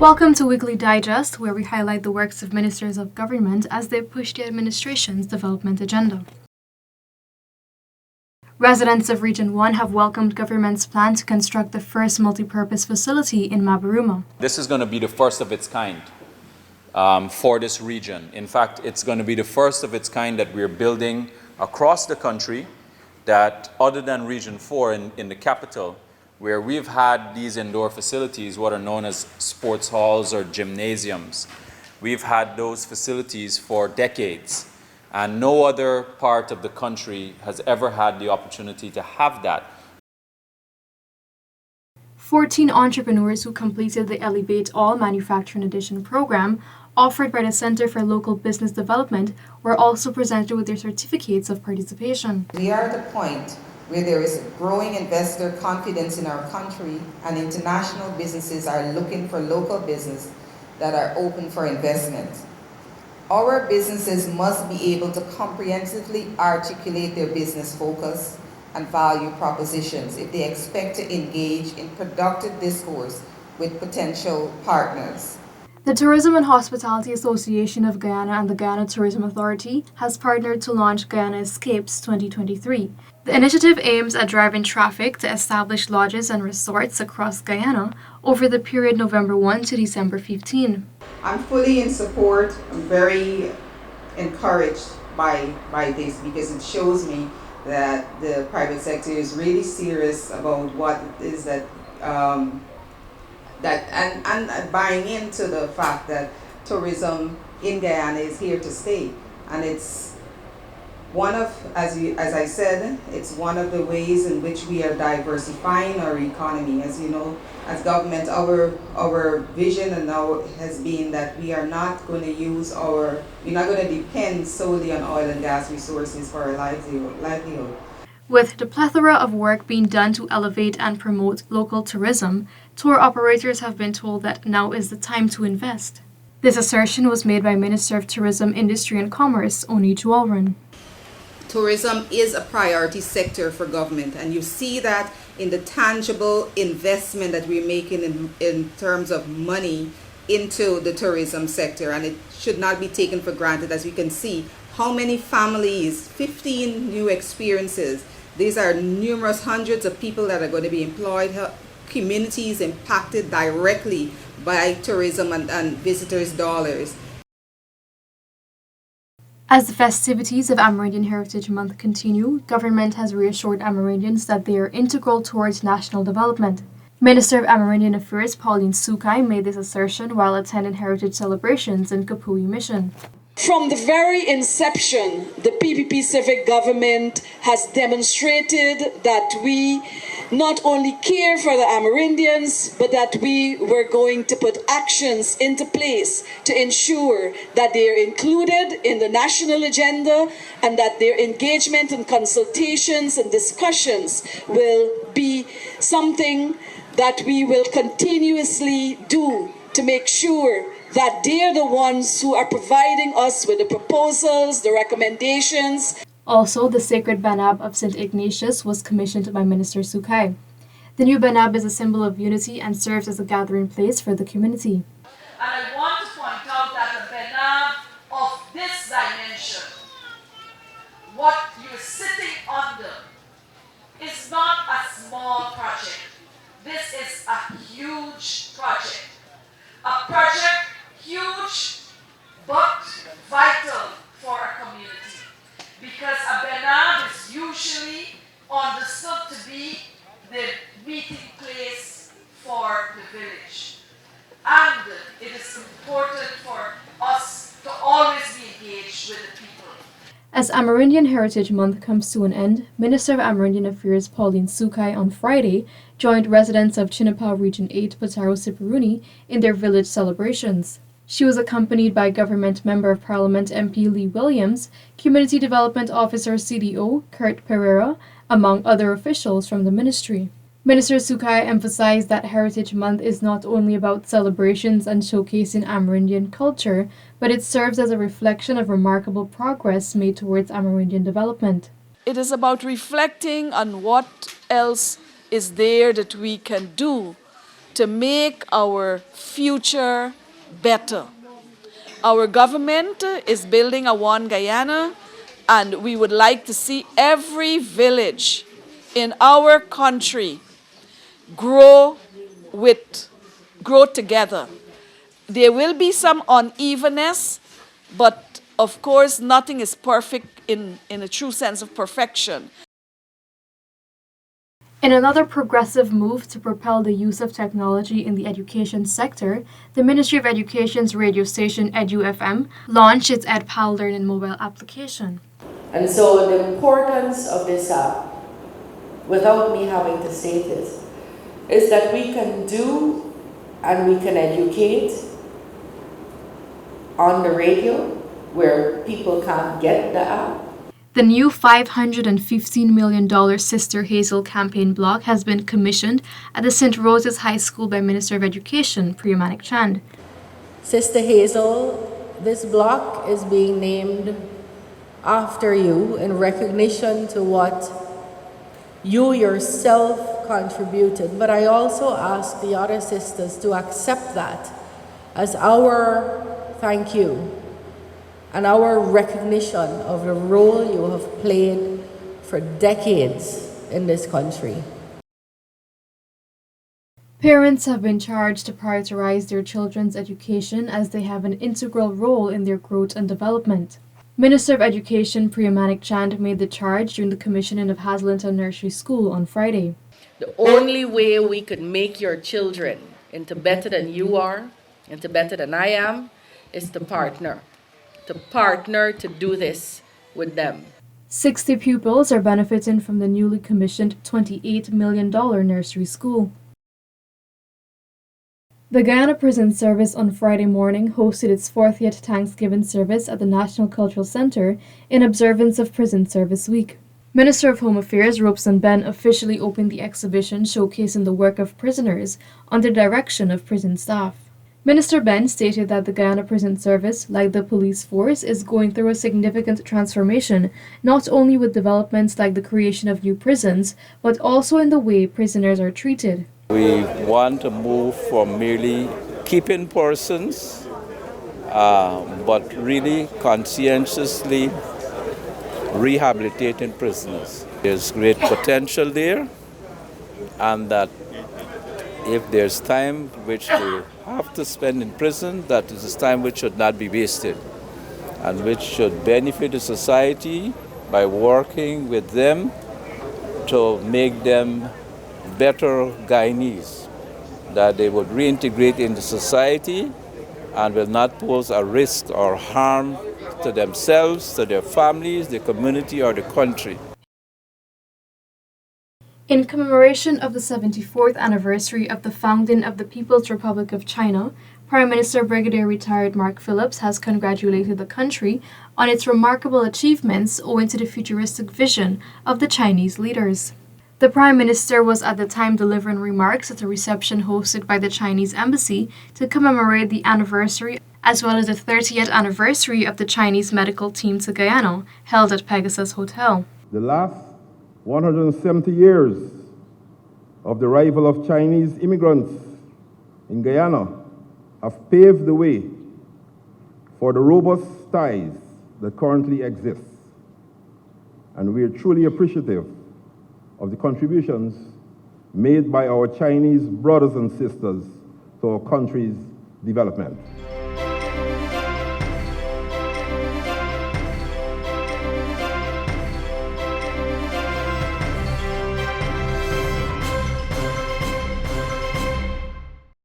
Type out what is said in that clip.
Welcome to Weekly Digest, where we highlight the works of ministers of government as they push the administration's development agenda. Residents of Region 1 have welcomed government's plan to construct the first multi-purpose facility in Mabaruma. This is going to be the first of its kind for this region. In fact, it's going to be the first of its kind that we're building across the country, that other than Region 4 in the capital, where we've had these indoor facilities, what are known as sports halls or gymnasiums. We've had those facilities for decades, and no other part of the country has ever had the opportunity to have that. 14 entrepreneurs who completed the Elevate All Manufacturing Edition program offered by the Center for Local Business Development were also presented with their certificates of participation. We are at a point where there is growing investor confidence in our country, and international businesses are looking for local business that are open for investment. Our businesses must be able to comprehensively articulate their business focus and value propositions if they expect to engage in productive discourse with potential partners. The Tourism and Hospitality Association of Guyana and the Guyana Tourism Authority has partnered to launch Guyana Escapes 2023. The initiative aims at driving traffic to establish lodges and resorts across Guyana over the period November 1 to December 15. I'm fully in support. I'm very encouraged by this because it shows me that the private sector is really serious about what it is that and buying into the fact that tourism in Guyana is here to stay, and it's one of, as I said, it's one of the ways in which we are diversifying our economy. As you know, as government, our vision and now has been that we are not going to depend solely on oil and gas resources for our livelihood. With the plethora of work being done to elevate and promote local tourism, tour operators have been told that now is the time to invest. This assertion was made by Minister of Tourism, Industry and Commerce, Oni Jualren. Tourism is a priority sector for government, and you see that in the tangible investment that we're making in terms of money into the tourism sector, and it should not be taken for granted. As we can see, how many families, 15 new experiences. These are numerous hundreds of people that are going to be employed, communities impacted directly by tourism and visitors' dollars. As the festivities of Amerindian Heritage Month continue, government has reassured Amerindians that they are integral towards national development. Minister of Amerindian Affairs Pauline Sukai made this assertion while attending heritage celebrations in Kapui Mission. From the very inception, the PPP civic government has demonstrated that we not only care for the Amerindians, but that we were going to put actions into place to ensure that they are included in the national agenda and that their engagement and consultations and discussions will be something that we will continuously do to make sure that they're the ones who are providing us with the proposals, the recommendations. Also, the sacred Banab of St. Ignatius was commissioned by Minister Sukai. The new Banab is a symbol of unity and serves as a gathering place for the community. And I want to point out that the Banab of this dimension, what you're sitting under, is not a small project. This is a huge project. A project huge but vital for a community, because a Banab is usually understood to be the meeting place for the village, and it is important for us to always be engaged with the people. As Amerindian Heritage Month comes to an end, Minister of Amerindian Affairs Pauline Sukai on Friday joined residents of Chinapa Region 8 Pataro Siparuni in their village celebrations. She was accompanied by Government Member of Parliament MP Lee Williams, Community Development Officer CDO Kurt Pereira, among other officials from the ministry. Minister Sukai emphasized that Heritage Month is not only about celebrations and showcasing Amerindian culture, but it serves as a reflection of remarkable progress made towards Amerindian development. It is about reflecting on what else is there that we can do to make our future better. Our government is building a One Guyana, and we would like to see every village in our country grow together. There will be some unevenness, but of course nothing is perfect in a true sense of perfection. In another progressive move to propel the use of technology in the education sector, the Ministry of Education's radio station EduFM launched its EdPal Learn mobile application. And so the importance of this app, without me having to state it, is that we can do and we can educate on the radio where people can't get the app. The new $515 million Sister Hazel campaign block has been commissioned at the St. Rose's High School by Minister of Education, Priya Manik Chand. Sister Hazel, this block is being named after you in recognition to what you yourself contributed. But I also ask the other sisters to accept that as our thank you and our recognition of the role you have played for decades in this country. Parents have been charged to prioritize their children's education as they have an integral role in their growth and development. Minister of Education Priya Manik Chand made the charge during the commissioning of Haslington Nursery School on Friday. The only way we could make your children into better than you are, into better than I am, is to partner to do this with them. 60 pupils are benefiting from the newly commissioned $28 million nursery school. The Guyana Prison Service on Friday morning hosted its 40th Thanksgiving service at the National Cultural Center in observance of Prison Service Week. Minister of Home Affairs Robeson Ben officially opened the exhibition showcasing the work of prisoners under the direction of prison staff. Minister Ben stated that the Guyana Prison Service, like the police force, is going through a significant transformation, not only with developments like the creation of new prisons, but also in the way prisoners are treated. We want to move from merely keeping persons, but really conscientiously rehabilitating prisoners. There's great potential there, and that if there's time which they have to spend in prison, that is time which should not be wasted and which should benefit the society by working with them to make them better Guyanese, that they would reintegrate into society and will not pose a risk or harm to themselves, to their families, the community, or the country. In commemoration of the 74th anniversary of the founding of the People's Republic of China, Prime Minister Brigadier Retired Mark Phillips has congratulated the country on its remarkable achievements owing to the futuristic vision of the Chinese leaders. The Prime Minister was at the time delivering remarks at a reception hosted by the Chinese Embassy to commemorate the anniversary as well as the 30th anniversary of the Chinese medical team to Guyana, held at Pegasus Hotel. The last 170 years of the arrival of Chinese immigrants in Guyana have paved the way for the robust ties that currently exist. And we are truly appreciative of the contributions made by our Chinese brothers and sisters to our country's development.